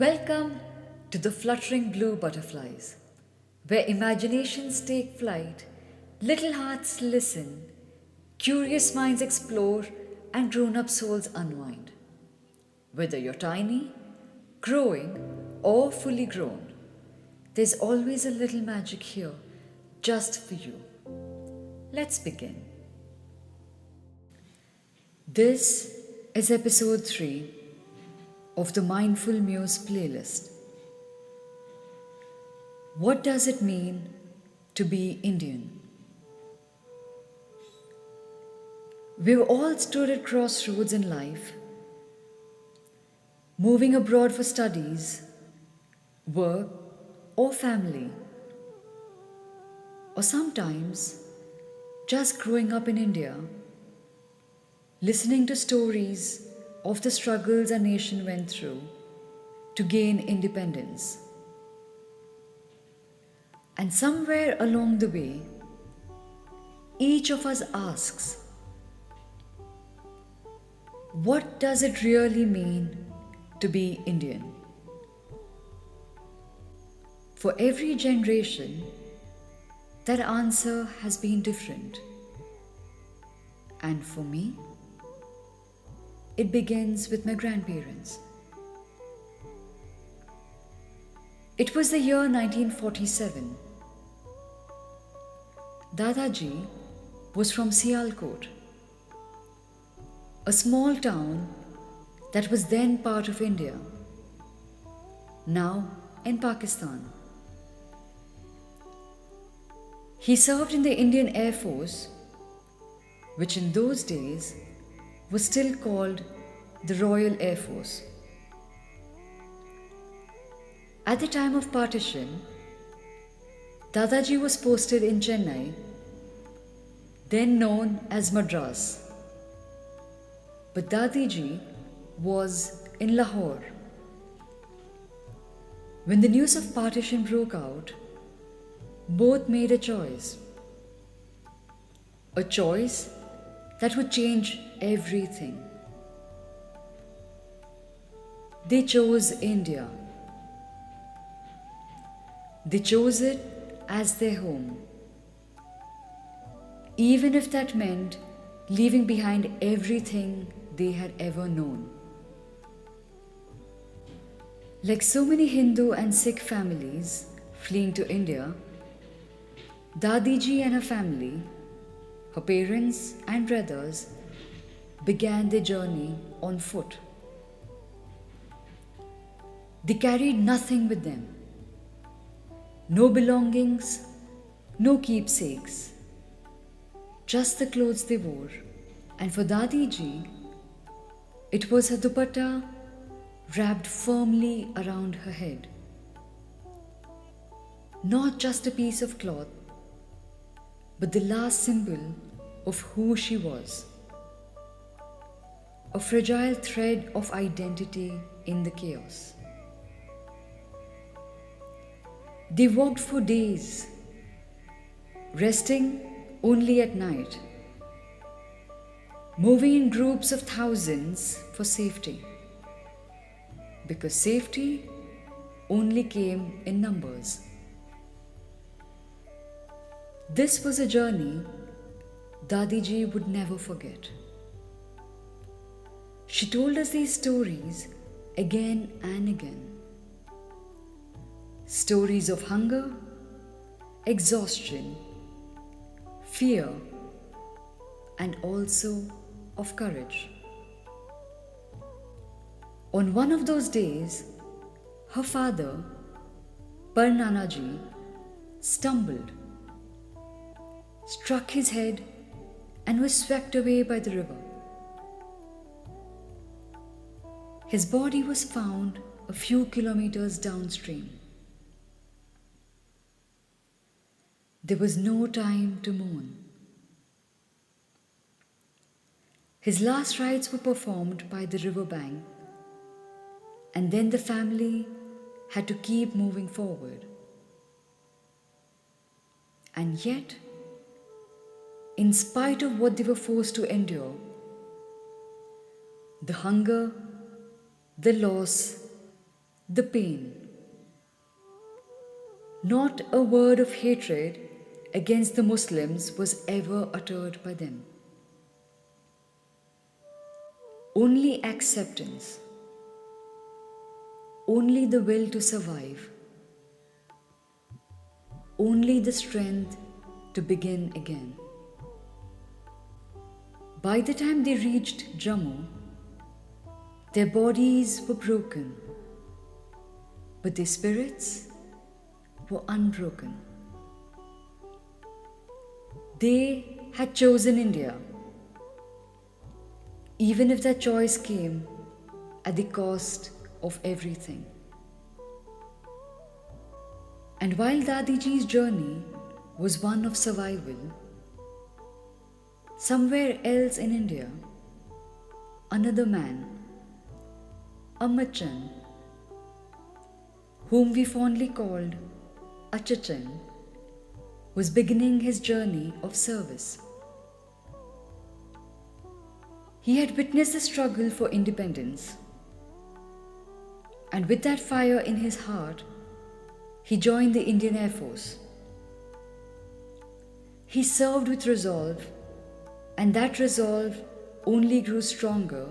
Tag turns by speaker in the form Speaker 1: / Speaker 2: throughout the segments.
Speaker 1: Welcome to the Fluttering Blue Butterflies, where imaginations take flight, little hearts listen, curious minds explore, and grown up souls unwind. Whether you're tiny, growing, or fully grown, there's always a little magic here just for you. Let's begin. This is episode 3 of the Mindful Muse playlist. What does it mean to be Indian? We've all stood at crossroads in life, moving abroad for studies, work, or family, or sometimes just growing up in India, listening to stories of the struggles our nation went through to gain independence. And somewhere along the way, each of us asks, what does it really mean to be Indian? For every generation, that answer has been different. And for me, it begins with my grandparents. It was the year 1947. Dadaji was from Sialkot, a small town that was then part of India, now in Pakistan. He served in the Indian Air Force, which in those days was still called the Royal Air Force. At the time of partition, Dadaji was posted in Chennai, then known as Madras. But Dadiji was in Lahore. When the news of partition broke out, both made a choice. A choice that would change everything. They chose India. They chose it as their home, even if that meant leaving behind everything they had ever known. Like so many Hindu and Sikh families fleeing to India, Dadiji and her family, her parents and brothers, began their journey on foot. They carried nothing with them. No belongings, no keepsakes. Just the clothes they wore. And for Dadiji, it was her dupatta wrapped firmly around her head. Not just a piece of cloth, but the last symbol of who she was. A fragile thread of identity in the chaos. They walked for days, resting only at night, moving in groups of thousands for safety, because safety only came in numbers. This was a journey Dadiji would never forget. She told us these stories again and again. Stories of hunger, exhaustion, fear, and also of courage. On one of those days, her father, Parnanaji, stumbled, struck his head, and was swept away by the river. His body was found a few kilometers downstream. There was no time to mourn. His last rites were performed by the riverbank, and then the family had to keep moving forward. And yet, in spite of what they were forced to endure, the hunger, the loss, the pain. Not a word of hatred against the Muslims was ever uttered by them. Only acceptance, only the will to survive, only the strength to begin again. By the time they reached Jammu, their bodies were broken, but their spirits were unbroken. They had chosen India, even if that choice came at the cost of everything. And while Dadiji's journey was one of survival, somewhere else in India, another man, Amachan, whom we fondly called Achachan, was beginning his journey of service. He had witnessed the struggle for independence, and with that fire in his heart, he joined the Indian Air Force. He served with resolve, and that resolve only grew stronger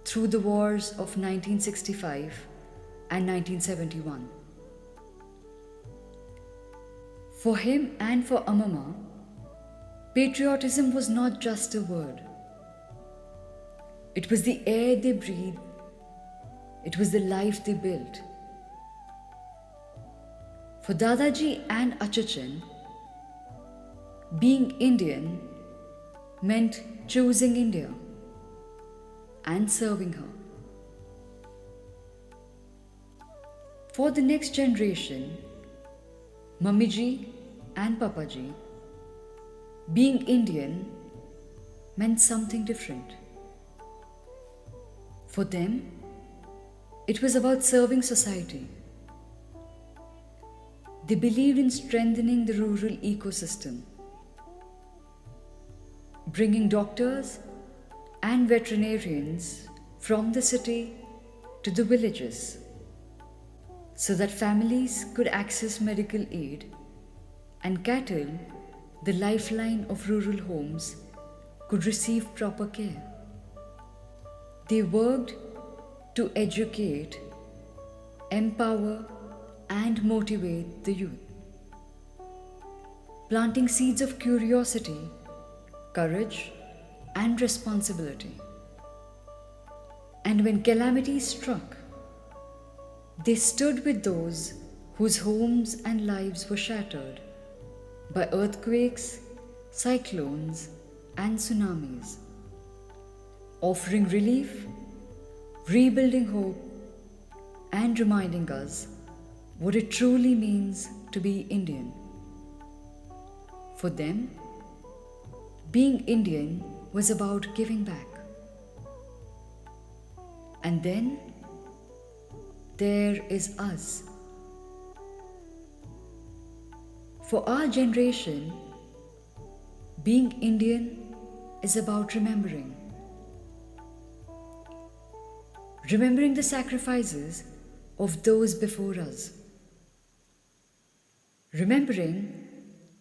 Speaker 1: through the wars of 1965 and 1971. For him and for Amama, patriotism was not just a word. It was the air they breathed. It was the life they built. For Dadaji and Achachan, being Indian meant choosing India and serving her. For the next generation, Mammiji and Papaji, being Indian meant something different. For them, it was about serving society. They believed in strengthening the rural ecosystem, bringing doctors and veterinarians from the city to the villages so that families could access medical aid and cattle, the lifeline of rural homes, could receive proper care. They worked to educate, empower, and motivate the youth, planting seeds of curiosity, courage, and responsibility. And when calamity struck, they stood with those whose homes and lives were shattered by earthquakes, cyclones, and tsunamis, offering relief, rebuilding hope, and reminding us what it truly means to be Indian. For them, being Indian was about giving back. And then there is us. For our generation, being Indian is about remembering. Remembering the sacrifices of those before us. Remembering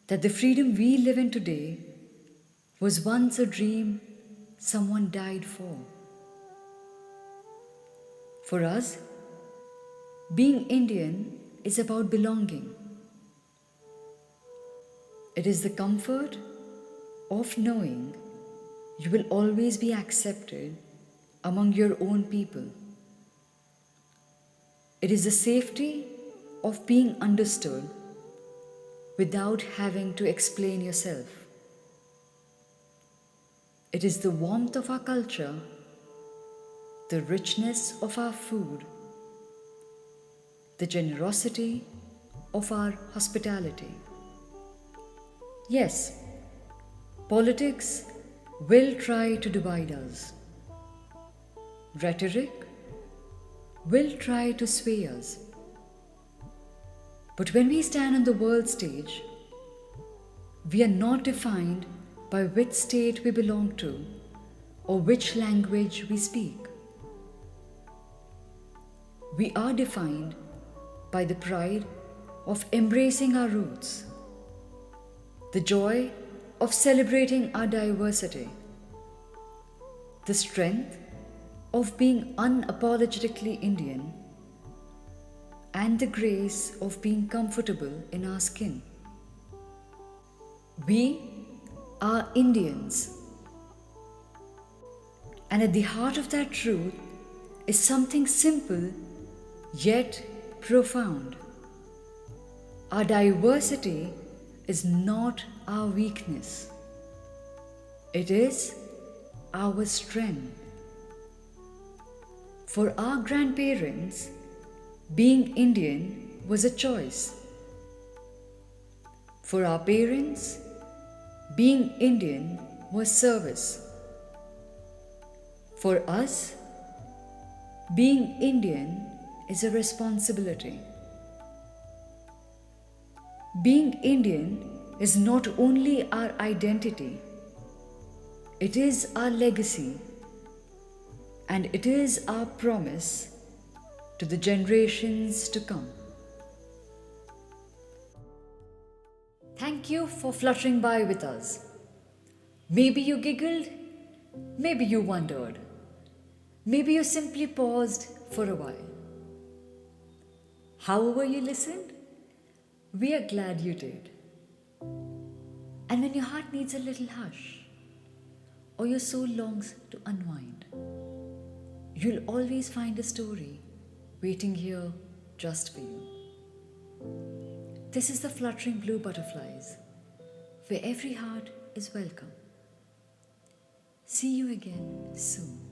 Speaker 1: that the freedom we live in today was once a dream someone died for. For us, being Indian is about belonging. It is the comfort of knowing you will always be accepted among your own people. It is the safety of being understood without having to explain yourself. It is the warmth of our culture, the richness of our food, the generosity of our hospitality. Yes, politics will try to divide us. Rhetoric will try to sway us. But when we stand on the world stage, we are not defined by which state we belong to or which language we speak. We are defined by the pride of embracing our roots, the joy of celebrating our diversity, the strength of being unapologetically Indian, and the grace of being comfortable in our skin. We are Indians, and at the heart of that truth is something simple yet profound. Our diversity is not our weakness, it is our strength. For our grandparents, being Indian was a choice. For our parents, being Indian was service. For us, being Indian is a responsibility. Being Indian is not only our identity, it is our legacy, and it is our promise to the generations to come. Thank you for fluttering by with us. Maybe you giggled, maybe you wondered, maybe you simply paused for a while. However you listened, we are glad you did. And when your heart needs a little hush, or your soul longs to unwind, you'll always find a story waiting here just for you. This is the Fluttering Blue Butterflies, where every heart is welcome. See you again soon.